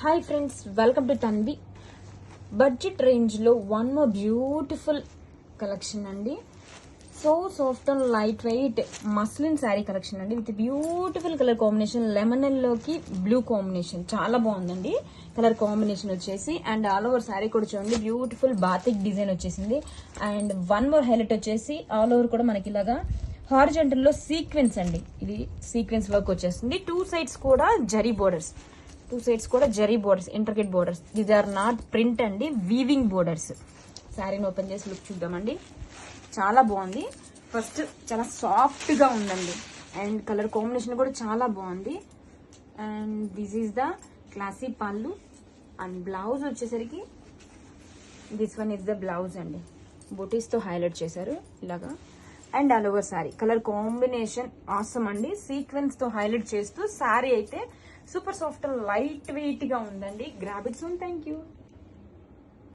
Hi friends, welcome to Tanvi. Budget రేంజ్లో one more beautiful collection అండి. So soft and light weight muslin sari collection అండి, with beautiful colour combination. Lemon ఎల్లోకి blue combination చాలా బాగుందండి colour combination వచ్చేసి. And all over sari కూడా చూడండి, beautiful batik design వచ్చేసింది. అండ్ వన్ మోర్ హైలైట్ వచ్చేసి ఆల్ ఓవర్ కూడా మనకి ఇలాగా హారిజాంటల్ లో సీక్వెన్స్ అండి, ఇది సీక్వెన్స్ వర్క్ వచ్చేస్తుంది. టూ సైడ్స్ కూడా zari borders, intricate borders. These are not print అండి, వీవింగ్ బోర్డర్స్. శారీని ఓపెన్ చేసి లుక్ చూద్దామండి. చాలా బాగుంది. ఫస్ట్ చాలా సాఫ్ట్ గా ఉందండి, అండ్ కలర్ కాంబినేషన్ కూడా చాలా బాగుంది. And this is the classy పళ్ళు. అండ్ బ్లౌజ్ వచ్చేసరికి this one is the blouse అండి, బూటీస్ తో హైలైట్ చేశారు ఇలాగా. And all over sari colour combination awesome అండి, సీక్వెన్స్ తో హైలైట్ చేస్తూ శారీ అయితే సూపర్ సాఫ్ట్ లైట్ వెయిట్ గా ఉందండి. Grab it soon. Thank you.